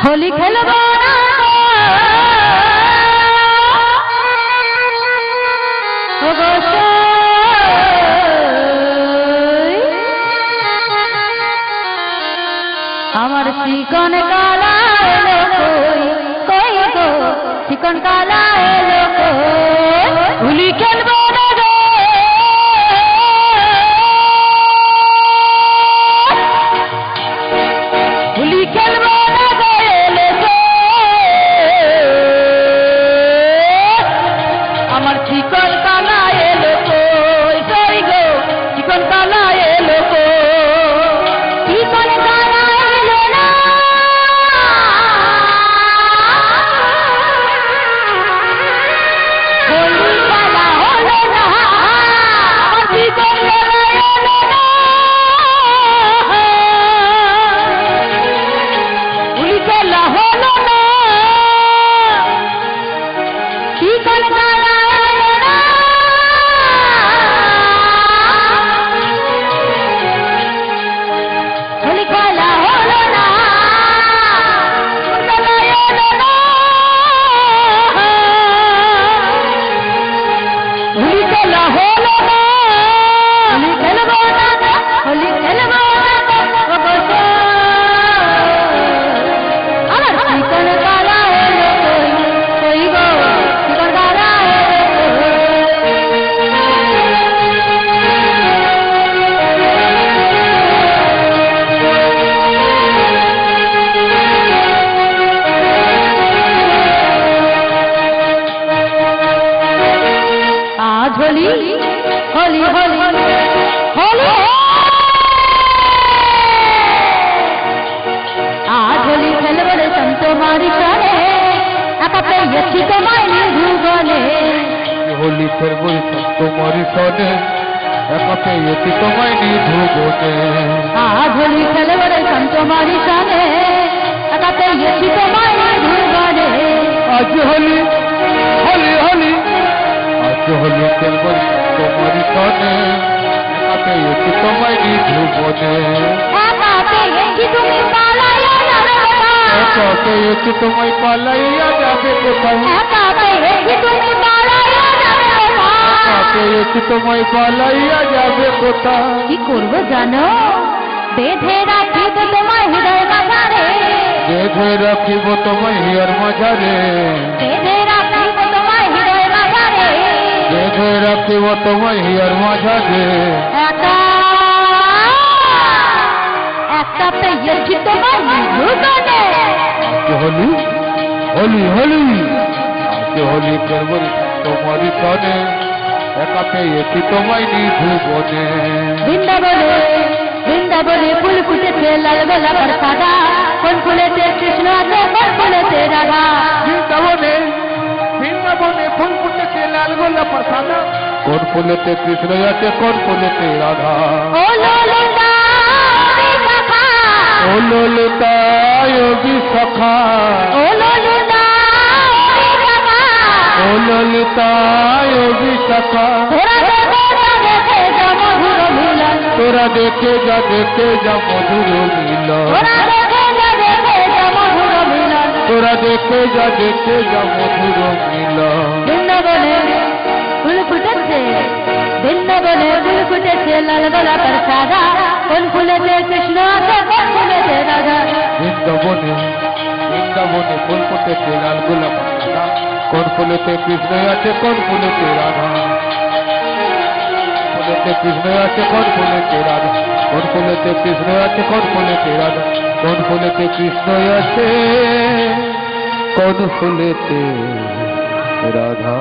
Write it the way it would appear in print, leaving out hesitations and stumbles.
होली खेलबो ना আমার চিকন কালা এলো কই কই গো চিকন কালা এলো কই হোলি খেলবো না গো হোলি খেলবো না গো এলো আমার চিকন কালা এলো কই কই গো চিকন কালা এলো কই চিকন কালা এলো না হোলি খেলা হলো না আমার চিকন কালা এলো না হোলি খেলা হলো না চিকন কালা এলো না হোলি খেলা হলো না কালা এলো না হোলি খেলা হলো না হোলি খেলবো না হোলি খেলবো না আমার চিকন কালা এলো কই কই গো চিকন কালা এলো आज होली होली होली होली आज होली खेलबो रे संतो मारी चले एकाते यछि তোমায় নিভুবনে होली खेलबो তোমারি সনে একাতে এতি তোমায় নিভুবনে आज होली खेलबो रे संतो मारी चले एकाते यछि তোমায় নিভুবনে आज होली होली होली आज होली खेलबो তোমারি সনে একাতে এতি তোমায় নিভুবনে একাতে यछि তুমি পালাইয়া যাবে একাতে এতি তোমায় পালাইয়া যাবে কোথায় একাতে यछि তুমি পালাইয়া যাবে একাতে এতি তোমায় পালাইয়া যাবে কোথায় কি করবো জানো বেঁধে রাখিব তোমায় হৃদয় মাঝারে বেঁধে রাখিব তোমায় হিয়ার মাঝারে বেঁধে রাখিব তোমায় হৃদয় মাঝারে বেঁধে রাখিব তোমায় হিয়ার মাঝারে একা একটা পেয়েছি তোমায় নিভুবনে होली होली होली आज होली करबो তোমারি সনে একাতে এতি তোমায় নিভুবনে বৃন্দাবনে বৃন্দাবনে ফুল ফুটেছে লাল গোলাপ আর সাদা কোন ফুলেতে কৃষ্ণ আছে কোন ফুলেতে রাধা বৃন্দাবনে বৃন্দাবনে ফুল ফুটেছে লাল গোলাপ আর সাদা কোন ফুলেতে কৃষ্ণ আছে কোন ফুলেতে রাধা ও ললিতা বিশাখা ও ললিতা যোগী সখা ও ললিতা বিশাখা ও ললিতা যোগী সখা তোরা দেখে যা মধুর মিলন তোরা দেখে যা মধুর মিলন বৃন্দাবনে ফুল ফুটেছে বৃন্দাবনে ফুল ফুটেছে লাল গোলাপের সাদা কোন ফুলেতে কৃষ্ণ আছে কোন ফুলেতে রাধা বৃন্দাবনে বৃন্দাবনে ফুল ফুটেছে লাল গোলাপ সাদা কোন ফুলেতে কৃষ্ণ আছে কোন ফুলেতে রাধা ফুলেতে কৃষ্ণ আছে কোন ফুলেতে রাধা কোন ফুলেতে কৃষ্ণ আছে কোন ফুলেতে রাধা কোন ফুলেতে কৃষ্ণ আছে কোন ফুলেতে রাধা